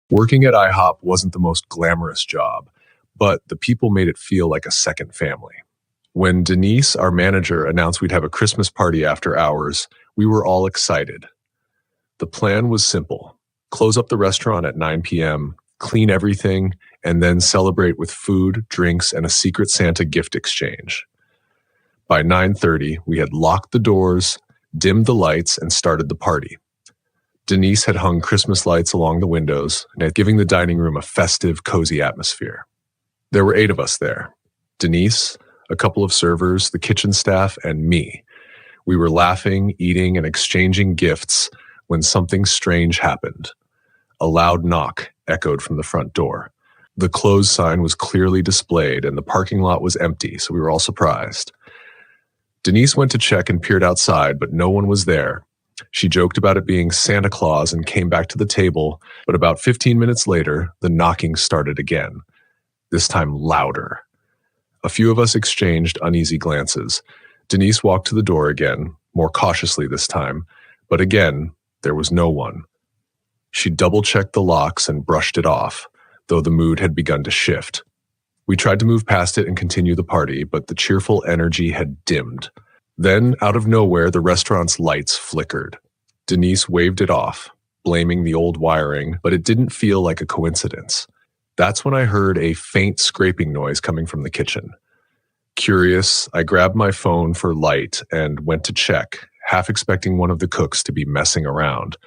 Working at IHOP wasn't the most glamorous job, but the people made it feel like a second family. When Denise, our manager, announced we'd have a Christmas party after hours, we were all excited. The plan was simple: close up the restaurant at 9 p.m., clean everything, and then celebrate with food, drinks, and a Secret Santa gift exchange. By 9:30, we had locked the doors, dimmed the lights, and started the party. Denise had hung Christmas lights along the windows, giving the dining room a festive, cozy atmosphere. There were 8 of us there: Denise, a couple of servers, the kitchen staff, and me. We were laughing, eating, and exchanging gifts when something strange happened. A loud knock echoed from the front door. The closed sign was clearly displayed, and the parking lot was empty, so we were all surprised. Denise went to check and peered outside, but no one was there. She joked about it being Santa Claus and came back to the table, but about 15 minutes later, the knocking started again, this time louder. A few of us exchanged uneasy glances. Denise walked to the door again, more cautiously this time, but again, there was no one. She double-checked the locks and brushed it off, though the mood had begun to shift. We tried to move past it and continue the party, but the cheerful energy had dimmed. Then, out of nowhere, the restaurant's lights flickered. Denise waved it off, blaming the old wiring, but it didn't feel like a coincidence. That's when I heard a faint scraping noise coming from the kitchen. Curious, I grabbed my phone for light and went to check, half expecting one of the cooks to be messing around.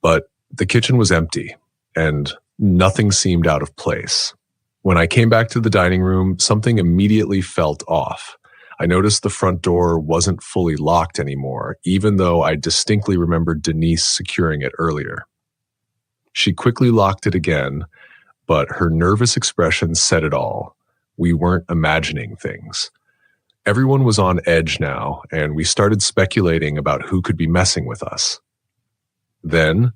But the kitchen was empty, and nothing seemed out of place. When I came back to the dining room, something immediately felt off. I noticed the front door wasn't fully locked anymore, even though I distinctly remembered Denise securing it earlier. She quickly locked it again, but her nervous expression said it all. We weren't imagining things. Everyone was on edge now, and we started speculating about who could be messing with us. Then,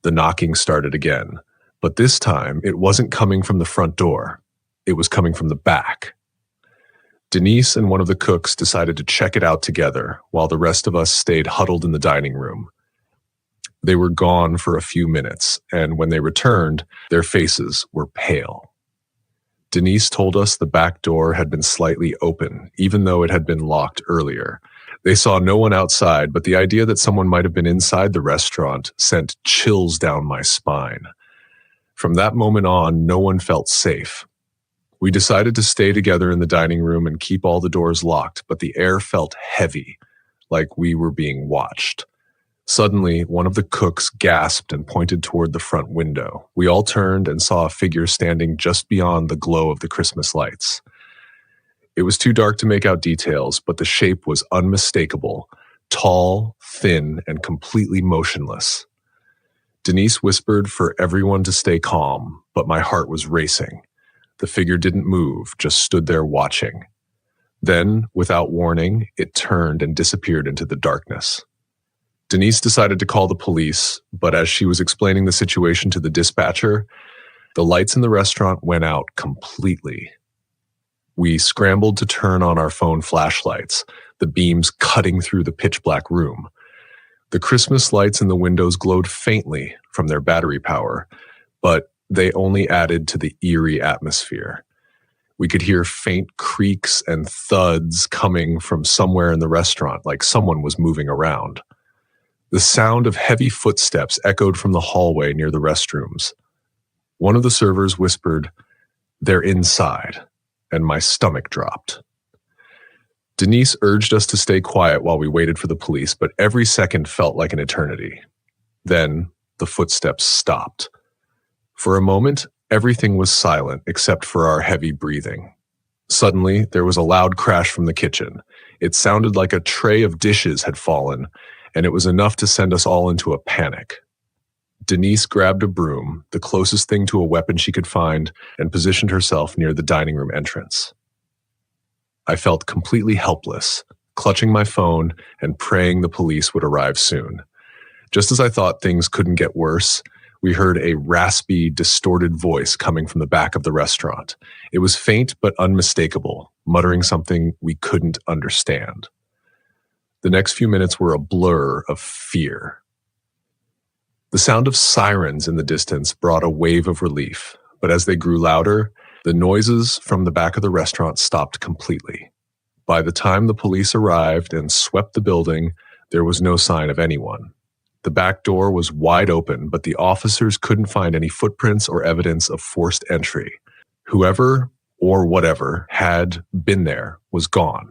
the knocking started again, but this time it wasn't coming from the front door. It was coming from the back. Denise and one of the cooks decided to check it out together, while the rest of us stayed huddled in the dining room. They were gone for a few minutes, and when they returned, their faces were pale. Denise told us the back door had been slightly open, even though it had been locked earlier. They saw no one outside, but the idea that someone might have been inside the restaurant sent chills down my spine. From that moment on, no one felt safe. We decided to stay together in the dining room and keep all the doors locked, but the air felt heavy, like we were being watched. Suddenly, one of the cooks gasped and pointed toward the front window. We all turned and saw a figure standing just beyond the glow of the Christmas lights. It was too dark to make out details, but the shape was unmistakable, tall, thin, and completely motionless. Denise whispered for everyone to stay calm, but my heart was racing. The figure didn't move, just stood there watching. Then, without warning, it turned and disappeared into the darkness. Denise decided to call the police, but as she was explaining the situation to the dispatcher, the lights in the restaurant went out completely. We scrambled to turn on our phone flashlights, the beams cutting through the pitch-black room. The Christmas lights in the windows glowed faintly from their battery power, but they only added to the eerie atmosphere. We could hear faint creaks and thuds coming from somewhere in the restaurant, like someone was moving around. The sound of heavy footsteps echoed from the hallway near the restrooms. One of the servers whispered, "They're inside," and my stomach dropped. Denise urged us to stay quiet while we waited for the police, but every second felt like an eternity. Then the footsteps stopped. For a moment, everything was silent except for our heavy breathing. Suddenly, there was a loud crash from the kitchen. It sounded like a tray of dishes had fallen, and it was enough to send us all into a panic. Denise grabbed a broom, the closest thing to a weapon she could find, and positioned herself near the dining room entrance. I felt completely helpless, clutching my phone and praying the police would arrive soon. Just as I thought things couldn't get worse, we heard a raspy, distorted voice coming from the back of the restaurant. It was faint but unmistakable, muttering something we couldn't understand. The next few minutes were a blur of fear. The sound of sirens in the distance brought a wave of relief, but as they grew louder, the noises from the back of the restaurant stopped completely. By the time the police arrived and swept the building, there was no sign of anyone. The back door was wide open, but the officers couldn't find any footprints or evidence of forced entry. Whoever or whatever had been there was gone.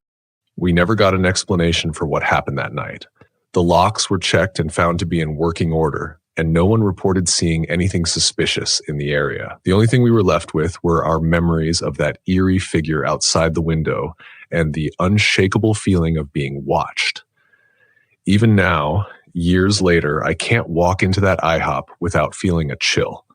We never got an explanation for what happened that night. The locks were checked and found to be in working order, and no one reported seeing anything suspicious in the area. The only thing we were left with were our memories of that eerie figure outside the window and the unshakable feeling of being watched. Even now, years later, I can't walk into that IHOP without feeling a chill.